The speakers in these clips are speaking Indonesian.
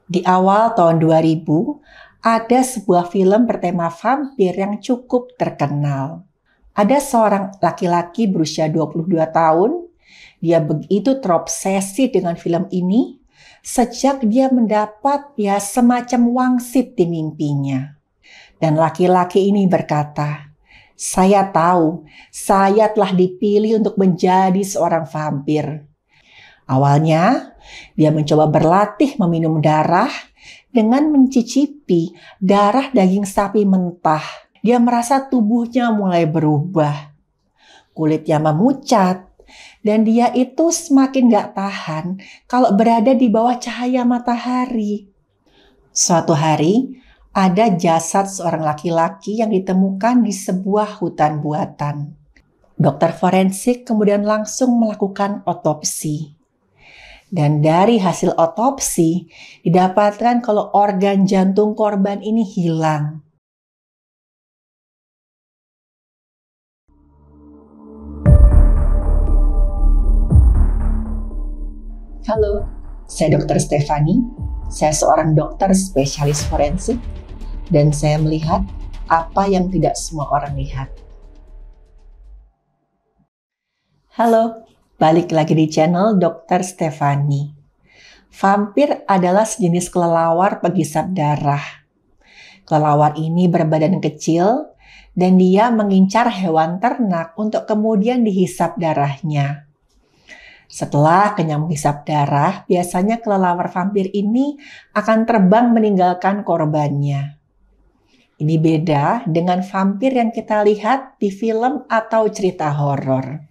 Di awal tahun 2000, ada sebuah film bertema vampir yang cukup terkenal. Ada seorang laki-laki berusia 22 tahun, dia begitu terobsesi dengan film ini sejak dia mendapat semacam wangsit di mimpinya. Dan laki-laki ini berkata, "Saya tahu, saya telah dipilih untuk menjadi seorang vampir." Awalnya, dia mencoba berlatih meminum darah dengan mencicipi darah daging sapi mentah. Dia merasa tubuhnya mulai berubah. Kulitnya memucat, dan dia itu semakin gak tahan kalau berada di bawah cahaya matahari. Suatu hari, ada jasad seorang laki-laki yang ditemukan di sebuah hutan buatan. Dokter forensik kemudian langsung melakukan otopsi. Dan dari hasil otopsi, didapatkan kalau organ jantung korban ini hilang. Halo, saya Dr. Stefani. Saya seorang dokter spesialis forensik, dan saya melihat apa yang tidak semua orang lihat. Halo. Balik lagi di channel Dr. Stefani. Vampir adalah sejenis kelelawar penghisap darah. Kelelawar ini berbadan kecil dan dia mengincar hewan ternak untuk kemudian dihisap darahnya. Setelah kenyang menghisap darah, biasanya kelelawar vampir ini akan terbang meninggalkan korbannya. Ini beda dengan vampir yang kita lihat di film atau cerita horor.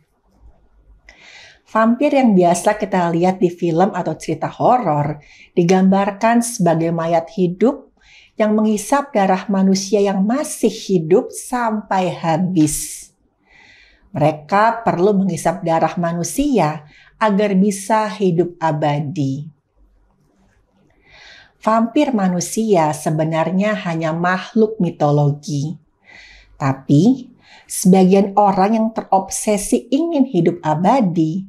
Vampir yang biasa kita lihat di film atau cerita horor digambarkan sebagai mayat hidup yang menghisap darah manusia yang masih hidup sampai habis. Mereka perlu menghisap darah manusia agar bisa hidup abadi. Vampir manusia sebenarnya hanya makhluk mitologi. Tapi sebagian orang yang terobsesi ingin hidup abadi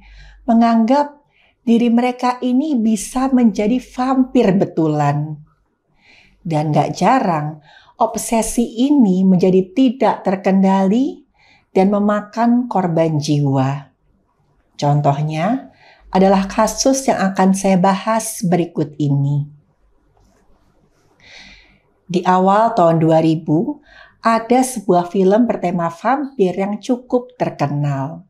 menganggap diri mereka ini bisa menjadi vampir betulan. Dan gak jarang, obsesi ini menjadi tidak terkendali dan memakan korban jiwa. Contohnya adalah kasus yang akan saya bahas berikut ini. Di awal tahun 2000, ada sebuah film bertema vampir yang cukup terkenal.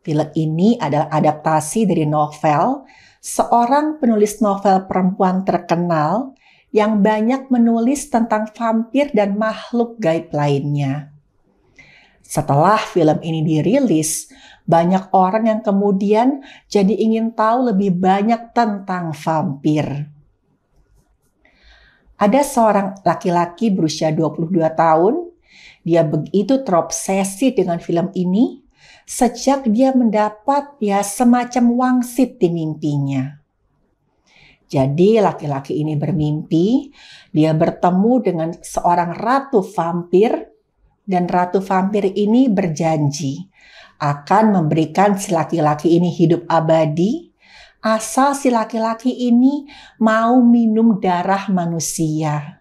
Film ini adalah adaptasi dari novel seorang penulis novel perempuan terkenal yang banyak menulis tentang vampir dan makhluk gaib lainnya. Setelah film ini dirilis, banyak orang yang kemudian jadi ingin tahu lebih banyak tentang vampir. Ada seorang laki-laki berusia 22 tahun, dia begitu terobsesi dengan film ini sejak dia mendapat semacam wangsit di mimpinya. Jadi laki-laki ini bermimpi, dia bertemu dengan seorang ratu vampir, dan ratu vampir ini berjanji akan memberikan si laki-laki ini hidup abadi asal si laki-laki ini mau minum darah manusia.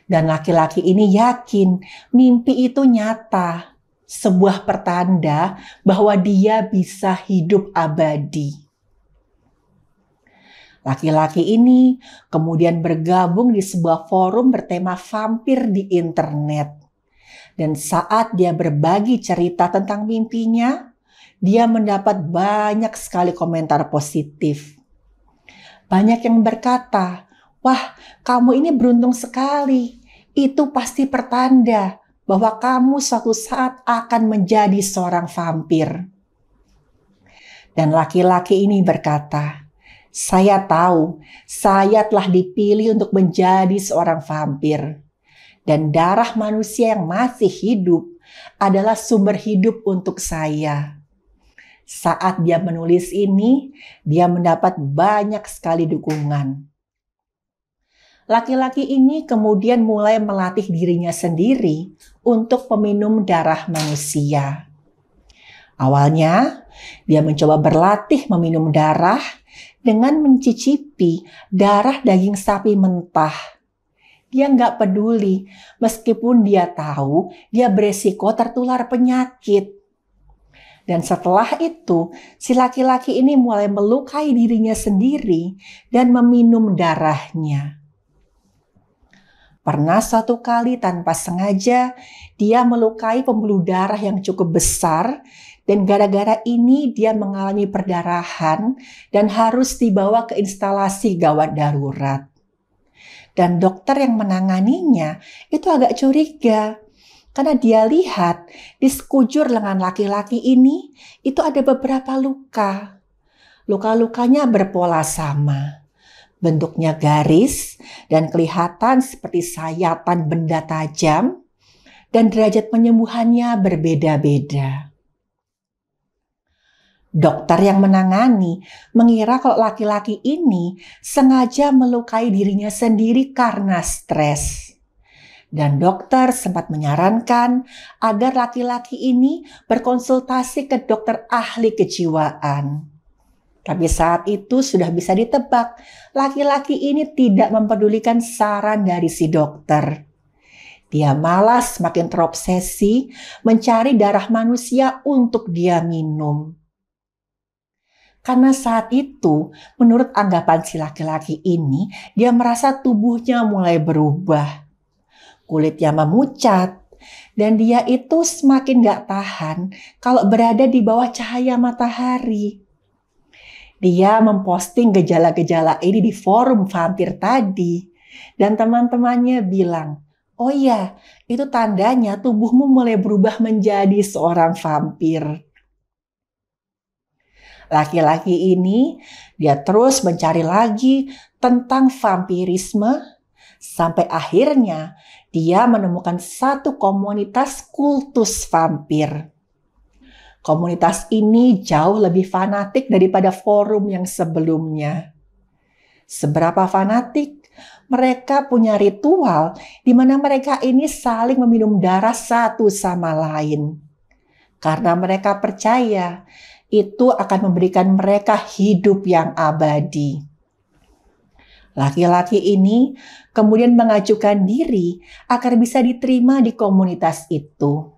Dan laki-laki ini yakin mimpi itu nyata, sebuah pertanda bahwa dia bisa hidup abadi. Laki-laki ini kemudian bergabung di sebuah forum bertema vampir di internet. Dan saat dia berbagi cerita tentang mimpinya, dia mendapat banyak sekali komentar positif. Banyak yang berkata, "Wah, kamu ini beruntung sekali. Itu pasti pertanda bahwa kamu suatu saat akan menjadi seorang vampir." Dan laki-laki ini berkata, "Saya tahu, saya telah dipilih untuk menjadi seorang vampir. Dan darah manusia yang masih hidup adalah sumber hidup untuk saya." Saat dia menulis ini, dia mendapat banyak sekali dukungan. Laki-laki ini kemudian mulai melatih dirinya sendiri untuk meminum darah manusia. Awalnya, dia mencoba berlatih meminum darah dengan mencicipi darah daging sapi mentah. Dia nggak peduli, meskipun dia tahu dia beresiko tertular penyakit. Dan setelah itu, si laki-laki ini mulai melukai dirinya sendiri dan meminum darahnya. Pernah suatu kali tanpa sengaja, dia melukai pembuluh darah yang cukup besar, dan gara-gara ini dia mengalami perdarahan dan harus dibawa ke instalasi gawat darurat. Dan dokter yang menanganinya itu agak curiga, karena dia lihat di sekujur lengan laki-laki ini itu ada beberapa luka. Luka-lukanya berpola sama. Bentuknya garis dan kelihatan seperti sayatan benda tajam, dan derajat penyembuhannya berbeda-beda. Dokter yang menangani mengira kalau laki-laki ini sengaja melukai dirinya sendiri karena stres. Dan dokter sempat menyarankan agar laki-laki ini berkonsultasi ke dokter ahli kejiwaan. Tapi saat itu sudah bisa ditebak, laki-laki ini tidak mempedulikan saran dari si dokter. Dia malah semakin terobsesi mencari darah manusia untuk dia minum. Karena saat itu, menurut anggapan si laki-laki ini, dia merasa tubuhnya mulai berubah. Kulitnya memucat, dan dia itu semakin gak tahan kalau berada di bawah cahaya matahari. Dia memposting gejala-gejala ini di forum vampir tadi. Dan teman-temannya bilang, oh iya, itu tandanya tubuhmu mulai berubah menjadi seorang vampir. Laki-laki ini, dia terus mencari lagi tentang vampirisme, sampai akhirnya dia menemukan satu komunitas kultus vampir. Komunitas ini jauh lebih fanatik daripada forum yang sebelumnya. Seberapa fanatik? Mereka punya ritual di mana mereka ini saling meminum darah satu sama lain. Karena mereka percaya itu akan memberikan mereka hidup yang abadi. Laki-laki ini kemudian mengajukan diri agar bisa diterima di komunitas itu.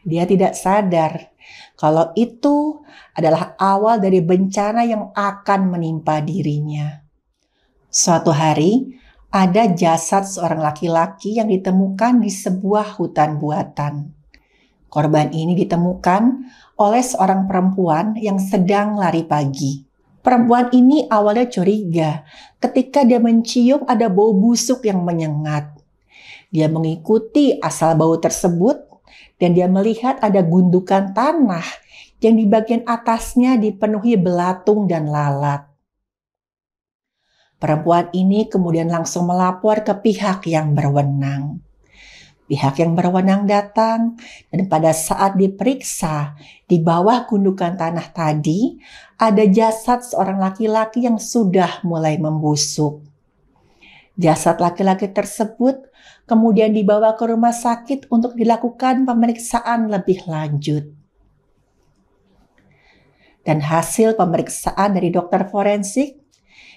Dia tidak sadar kalau itu adalah awal dari bencana yang akan menimpa dirinya. Suatu hari, ada jasad seorang laki-laki yang ditemukan di sebuah hutan buatan. Korban ini ditemukan oleh seorang perempuan yang sedang lari pagi. Perempuan ini awalnya curiga ketika dia mencium ada bau busuk yang menyengat. Dia mengikuti asal bau tersebut, dan dia melihat ada gundukan tanah yang di bagian atasnya dipenuhi belatung dan lalat. Perempuan ini kemudian langsung melapor ke pihak yang berwenang. Pihak yang berwenang datang, dan pada saat diperiksa di bawah gundukan tanah tadi, ada jasad seorang laki-laki yang sudah mulai membusuk. Jasad laki-laki tersebut kemudian dibawa ke rumah sakit untuk dilakukan pemeriksaan lebih lanjut. Dan hasil pemeriksaan dari dokter forensik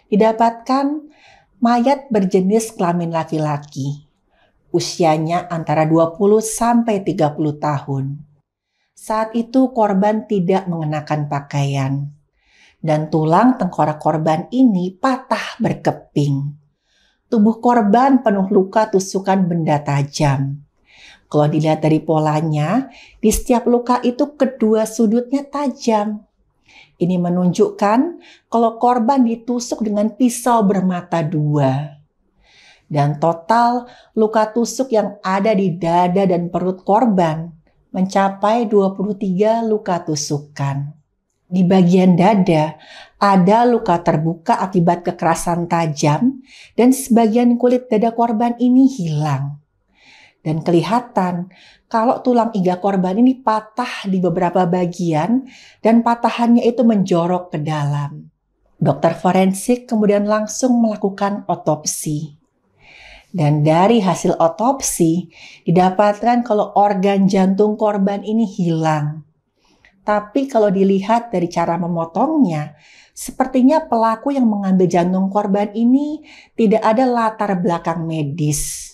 didapatkan mayat berjenis kelamin laki-laki. Usianya antara 20 sampai 30 tahun. Saat itu korban tidak mengenakan pakaian. Dan tulang tengkorak korban ini patah berkeping. Tubuh korban penuh luka tusukan benda tajam. Kalau dilihat dari polanya, di setiap luka itu kedua sudutnya tajam. Ini menunjukkan kalau korban ditusuk dengan pisau bermata dua. Dan total luka tusuk yang ada di dada dan perut korban mencapai 23 luka tusukan. Di bagian dada ada luka terbuka akibat kekerasan tajam, dan sebagian kulit dada korban ini hilang. Dan kelihatan kalau tulang iga korban ini patah di beberapa bagian, dan patahannya itu menjorok ke dalam. Dokter forensik kemudian langsung melakukan otopsi. Dan dari hasil otopsi didapatkan kalau organ jantung korban ini hilang. Tapi kalau dilihat dari cara memotongnya, Sepertinya pelaku yang mengambil jantung korban ini tidak ada latar belakang medis,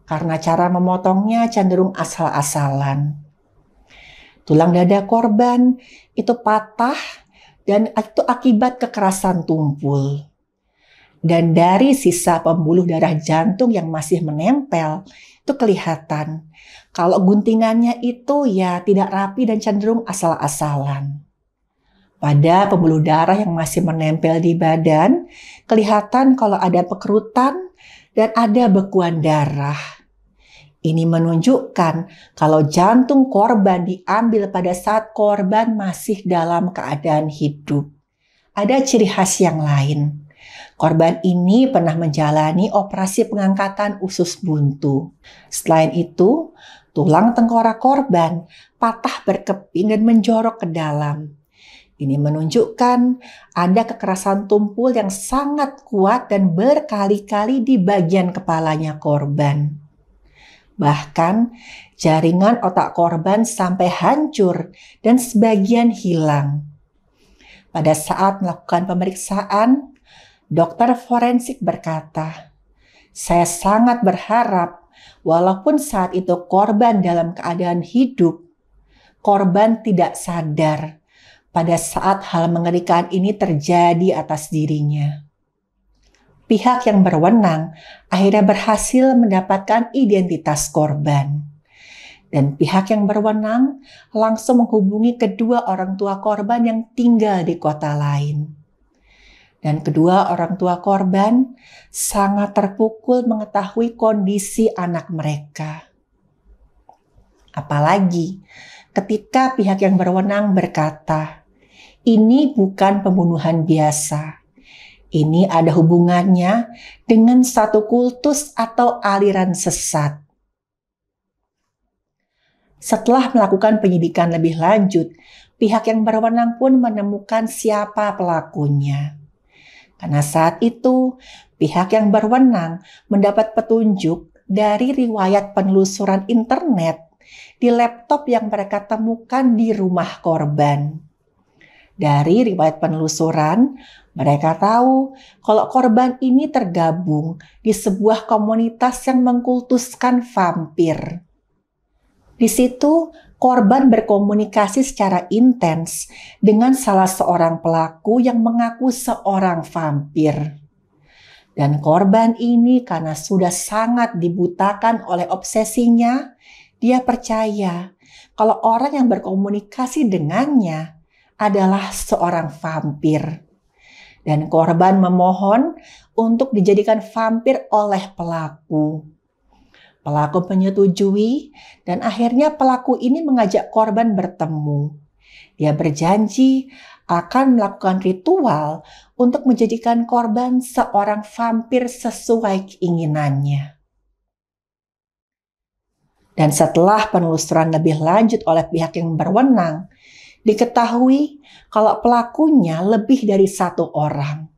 karena cara memotongnya cenderung asal-asalan. Tulang dada korban itu patah dan itu akibat kekerasan tumpul. Dan dari sisa pembuluh darah jantung yang masih menempel, itu kelihatan kalau guntingannya itu ya tidak rapi dan cenderung asal-asalan. Pada pembuluh darah yang masih menempel di badan, kelihatan kalau ada pekerutan dan ada bekuan darah. Ini menunjukkan kalau jantung korban diambil pada saat korban masih dalam keadaan hidup. Ada ciri khas yang lain. Korban ini pernah menjalani operasi pengangkatan usus buntu. Selain itu, tulang tengkorak korban patah berkeping dan menjorok ke dalam. Ini menunjukkan ada kekerasan tumpul yang sangat kuat dan berkali-kali di bagian kepalanya korban. Bahkan jaringan otak korban sampai hancur dan sebagian hilang. Pada saat melakukan pemeriksaan, dokter forensik berkata, "Saya sangat berharap walaupun saat itu korban dalam keadaan hidup, korban tidak sadar pada saat hal mengerikan ini terjadi atas dirinya." Pihak yang berwenang akhirnya berhasil mendapatkan identitas korban. Dan pihak yang berwenang langsung menghubungi kedua orang tua korban yang tinggal di kota lain. Dan kedua orang tua korban sangat terpukul mengetahui kondisi anak mereka. Apalagi ketika pihak yang berwenang berkata, "Ini bukan pembunuhan biasa. Ini ada hubungannya dengan satu kultus atau aliran sesat." Setelah melakukan penyidikan lebih lanjut, pihak yang berwenang pun menemukan siapa pelakunya. Karena saat itu, pihak yang berwenang mendapat petunjuk dari riwayat penelusuran internet di laptop yang mereka temukan di rumah korban. Dari riwayat penelusuran, mereka tahu kalau korban ini tergabung di sebuah komunitas yang mengkultuskan vampir. Di situ, korban berkomunikasi secara intens dengan salah seorang pelaku yang mengaku seorang vampir. Dan korban ini karena sudah sangat dibutakan oleh obsesinya, dia percaya kalau orang yang berkomunikasi dengannya adalah seorang vampir. Dan korban memohon untuk dijadikan vampir oleh pelaku. Pelaku menyetujui dan akhirnya pelaku ini mengajak korban bertemu. Dia berjanji akan melakukan ritual untuk menjadikan korban seorang vampir sesuai keinginannya. Dan setelah penelusuran lebih lanjut oleh pihak yang berwenang, diketahui kalau pelakunya lebih dari satu orang.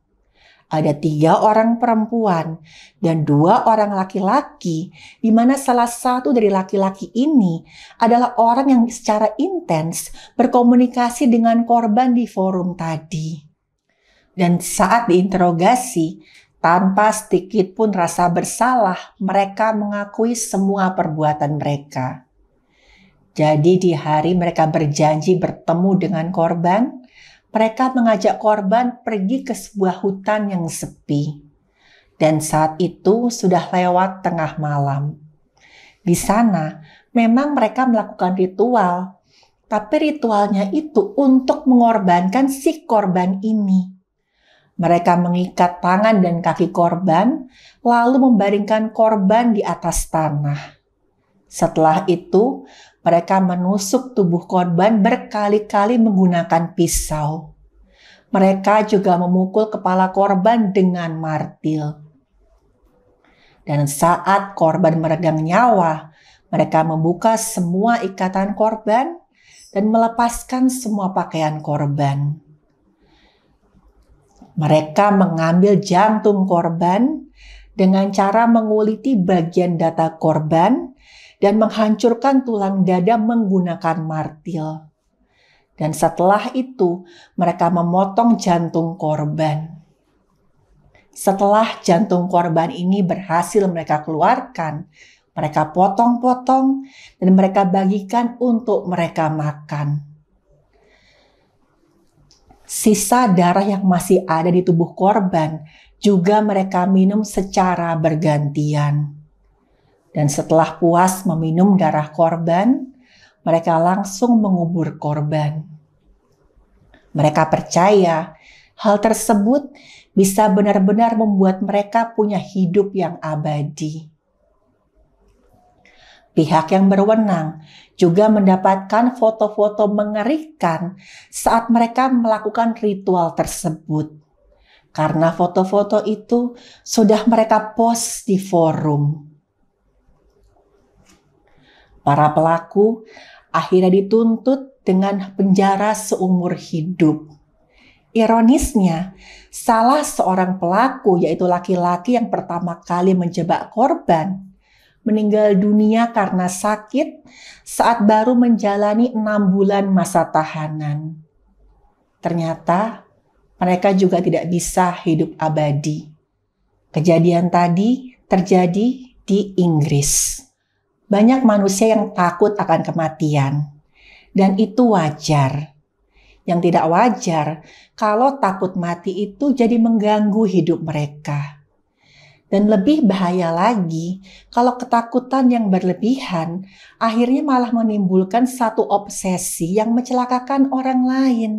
Ada 3 orang perempuan dan 2 orang laki-laki, di mana salah satu dari laki-laki ini adalah orang yang secara intens berkomunikasi dengan korban di forum tadi. Dan saat diinterogasi, tanpa sedikit pun rasa bersalah, mereka mengakui semua perbuatan mereka. Jadi di hari mereka berjanji bertemu dengan korban, mereka mengajak korban pergi ke sebuah hutan yang sepi. Dan saat itu sudah lewat tengah malam. Di sana memang mereka melakukan ritual, tapi ritualnya itu untuk mengorbankan si korban ini. Mereka mengikat tangan dan kaki korban, lalu membaringkan korban di atas tanah. Setelah itu, mereka menusuk tubuh korban berkali-kali menggunakan pisau. Mereka juga memukul kepala korban dengan martil. Dan saat korban meregang nyawa, mereka membuka semua ikatan korban dan melepaskan semua pakaian korban. Mereka mengambil jantung korban dengan cara menguliti bagian dada korban dan menghancurkan tulang dada menggunakan martil. Dan setelah itu, mereka memotong jantung korban. Setelah jantung korban ini berhasil mereka keluarkan, mereka potong-potong dan mereka bagikan untuk mereka makan. Sisa darah yang masih ada di tubuh korban juga mereka minum secara bergantian. Dan setelah puas meminum darah korban, mereka langsung mengubur korban. Mereka percaya hal tersebut bisa benar-benar membuat mereka punya hidup yang abadi. Pihak yang berwenang juga mendapatkan foto-foto mengerikan saat mereka melakukan ritual tersebut. Karena foto-foto itu sudah mereka post di forum. Para pelaku akhirnya dituntut dengan penjara seumur hidup. Ironisnya, salah seorang pelaku, yaitu laki-laki yang pertama kali menjebak korban, meninggal dunia karena sakit saat baru menjalani 6 bulan masa tahanan. Ternyata mereka juga tidak bisa hidup abadi. Kejadian tadi terjadi di Inggris. Banyak manusia yang takut akan kematian, dan itu wajar. Yang tidak wajar kalau takut mati itu jadi mengganggu hidup mereka. Dan lebih bahaya lagi kalau ketakutan yang berlebihan akhirnya malah menimbulkan satu obsesi yang mencelakakan orang lain.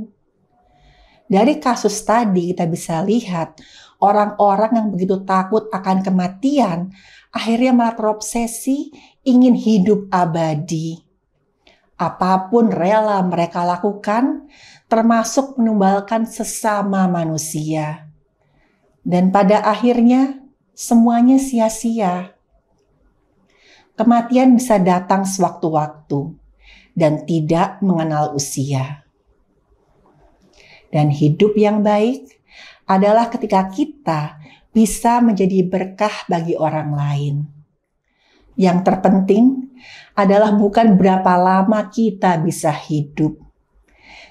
Dari kasus tadi kita bisa lihat orang-orang yang begitu takut akan kematian akhirnya malah terobsesi ingin hidup abadi. Apapun rela mereka lakukan, termasuk menumbalkan sesama manusia. Dan pada akhirnya semuanya sia-sia. Kematian bisa datang sewaktu-waktu dan tidak mengenal usia. Dan hidup yang baik adalah ketika kita bisa menjadi berkah bagi orang lain. Yang terpenting adalah bukan berapa lama kita bisa hidup,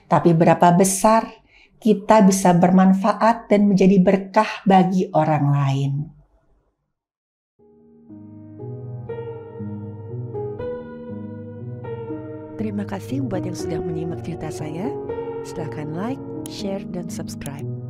tapi berapa besar kita bisa bermanfaat dan menjadi berkah bagi orang lain. Terima kasih buat yang sudah menyimak cerita saya. Silahkan like, share, dan subscribe.